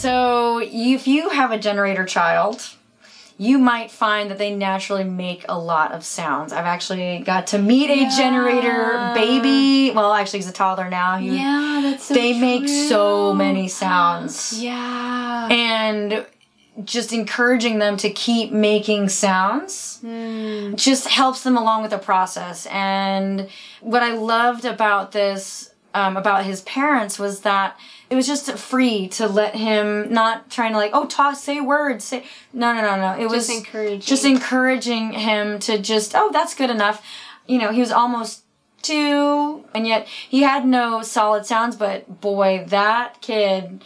So if you have a generator child, you might find that they naturally make a lot of sounds. I've actually got to meet a generator baby. Well, actually, he's a toddler now. Yeah, that's so They true. make so many sounds. Yeah. And just encouraging them to keep making sounds just helps them along with the process. And what I loved about this, about his parents, was that it was just free to let him, not trying to like, oh, say words, say, no. It was just encouraging him to just, oh, that's good enough. You know, he was almost 2, and yet he had no solid sounds, but boy, that kid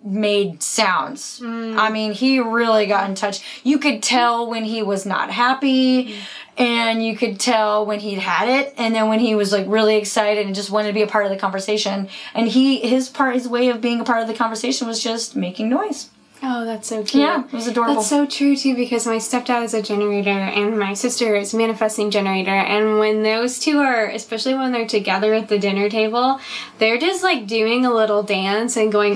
made sounds. I mean, he really got in touch. You could tell when he was not happy, and you could tell when he'd had it, and then when he was like really excited and just wanted to be a part of the conversation. And his way of being a part of the conversation was just making noise. Oh, that's so cute. Yeah, it was adorable. That's so true, too, because my stepdad is a generator and my sister is a manifesting generator. And when those two are, especially when they're together at the dinner table, they're just, like, doing a little dance and going,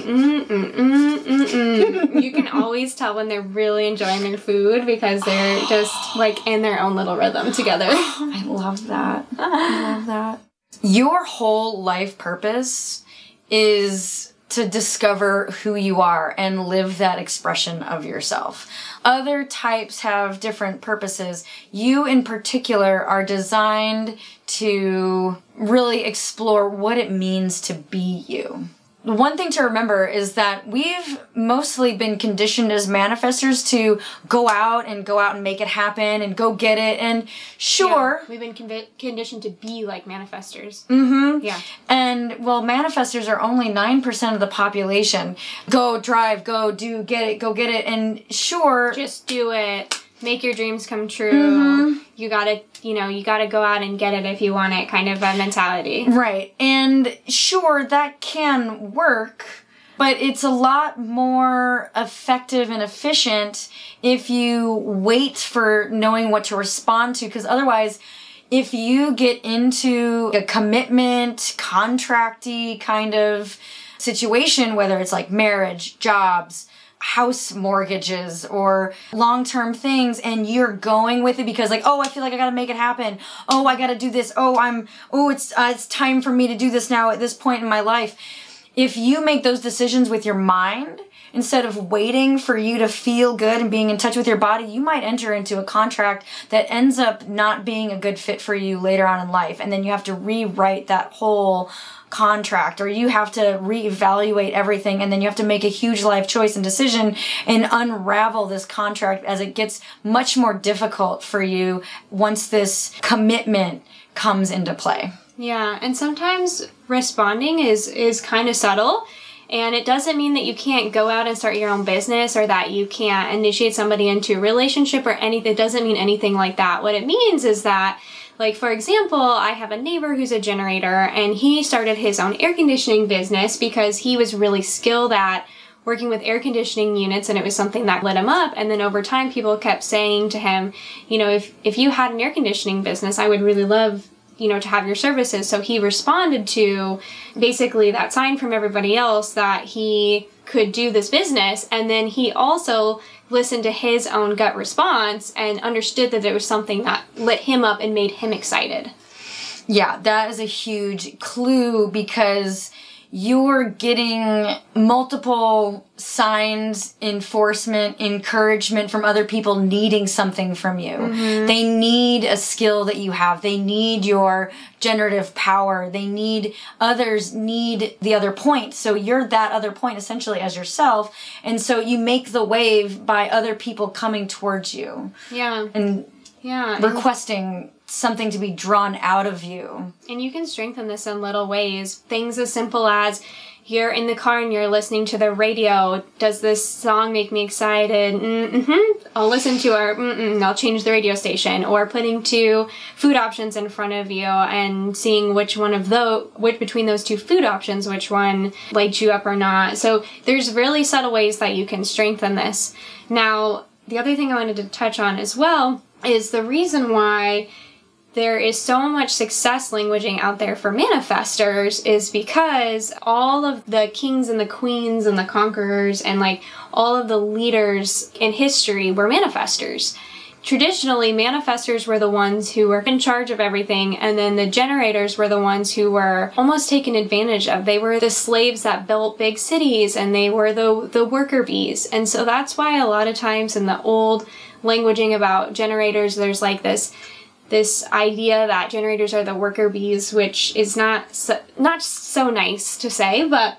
You can always tell when they're really enjoying their food because they're just, like, in their own little rhythm together. I love that. I love that. Your whole life purpose is to discover who you are and live that expression of yourself. Other types have different purposes. You in particular are designed to really explore what it means to be you. One thing to remember is that we've mostly been conditioned as manifestors to go out and make it happen and go get it. And sure, we've been conditioned to be like manifestors. Yeah. And well, manifestors are only 9% of the population. Go drive, go do, get it, go get it. And sure, just do it. Make your dreams come true. You gotta go out and get it if you want it, kind of a mentality. Right. And sure, that can work, but it's a lot more effective and efficient if you wait for knowing what to respond to, because otherwise, if you get into a commitment, contract-y kind of situation, whether it's like marriage, jobs, house mortgages, or long-term things, and you're going with it because like, oh, I feel like I gotta make it happen. Oh, I gotta do this. It's time for me to do this now at this point in my life. If you make those decisions with your mind, instead of waiting for you to feel good and being in touch with your body, you might enter into a contract that ends up not being a good fit for you later on in life. And then you have to rewrite that whole contract, or you have to reevaluate everything, and then you have to make a huge life choice and decision and unravel this contract as it gets much more difficult for you once this commitment comes into play. Yeah, and sometimes responding is kind of subtle. And it doesn't mean that you can't go out and start your own business or that you can't initiate somebody into a relationship or anything. It doesn't mean anything like that. What it means is that, like, for example, I have a neighbor who's a generator, and he started his own air conditioning business because he was really skilled at working with air conditioning units, and it was something that lit him up. And then over time, people kept saying to him, you know, if you had an air conditioning business, I would really love, you know, to have your services. So he responded to basically that sign from everybody else that he could do this business. And then he also listened to his own gut response and understood that there was something that lit him up and made him excited. Yeah, that is a huge clue, because you're getting multiple signs, enforcement, encouragement from other people needing something from you. They need a skill that you have. They need your generative power. Others need the other point. So you're that other point essentially as yourself. And so you make the wave by other people coming towards you. Yeah. And requesting something to be drawn out of you. And you can strengthen this in little ways. Things as simple as you're in the car and you're listening to the radio. Does this song make me excited? I'll listen to our I'll change the radio station. Or putting 2 food options in front of you and seeing which between those 2 food options, which one lights you up or not. So there's really subtle ways that you can strengthen this. Now, the other thing I wanted to touch on as well is the reason why there is so much success languaging out there for manifestors is because all of the kings and the queens and the conquerors and like all of the leaders in history were manifestors. Traditionally, manifestors were the ones who were in charge of everything, and then the generators were the ones who were almost taken advantage of. They were the slaves that built big cities, and they were the worker bees. And so that's why a lot of times in the old languaging about generators, there's like this idea that generators are the worker bees, which is not so nice to say, but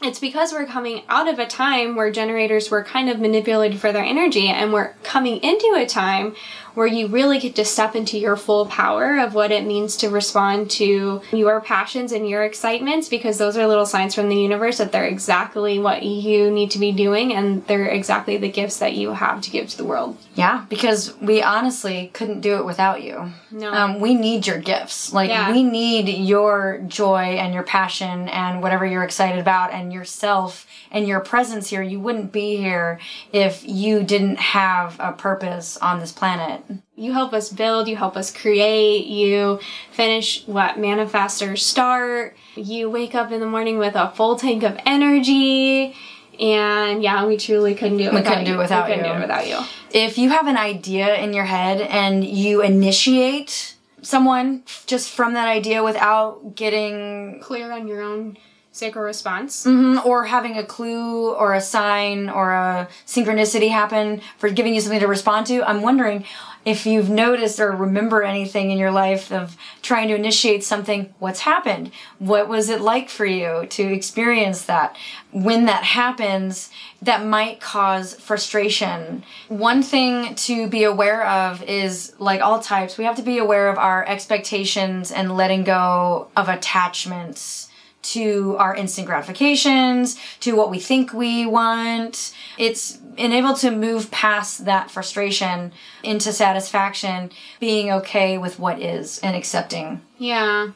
it's because we're coming out of a time where generators were kind of manipulated for their energy, and we're coming into a time where you really get to step into your full power of what it means to respond to your passions and your excitements, because those are little signs from the universe that they're exactly what you need to be doing, and they're exactly the gifts that you have to give to the world. Yeah, because we honestly couldn't do it without you. No. We need your gifts. We need your joy and your passion and whatever you're excited about and yourself and your presence here. You wouldn't be here if you didn't have a purpose on this planet. You help us build, you help us create, you finish what manifestors start, you wake up in the morning with a full tank of energy, and we truly couldn't do it without you. We couldn't do it without you. If you have an idea in your head and you initiate someone just from that idea without getting clear on your own sacral response, or having a clue or a sign or a synchronicity happen for giving you something to respond to, I'm wondering if you've noticed or remember anything in your life of trying to initiate something. What's happened? What was it like for you to experience that? When that happens, that might cause frustration. One thing to be aware of is, like all types, we have to be aware of our expectations and letting go of attachments to our instant gratifications, to what we think we want. It's being able to move past that frustration into satisfaction, being okay with what is and accepting. Yeah.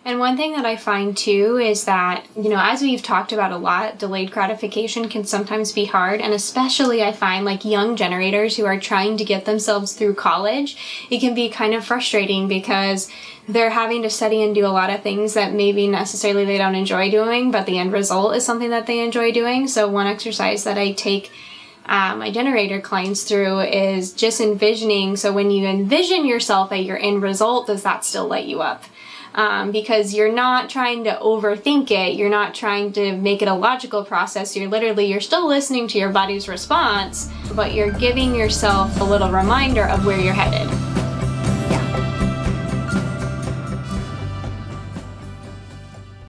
And one thing that I find too is that, as we've talked about a lot, delayed gratification can sometimes be hard. And especially I find like young generators who are trying to get themselves through college, it can be kind of frustrating because they're having to study and do a lot of things that maybe necessarily they don't enjoy doing, but the end result is something that they enjoy doing. So one exercise that I take my generator clients through is just envisioning. So when you envision yourself at your end result, does that still light you up? Because you're not trying to overthink it. You're not trying to make it a logical process. You're still listening to your body's response, but you're giving yourself a little reminder of where you're headed.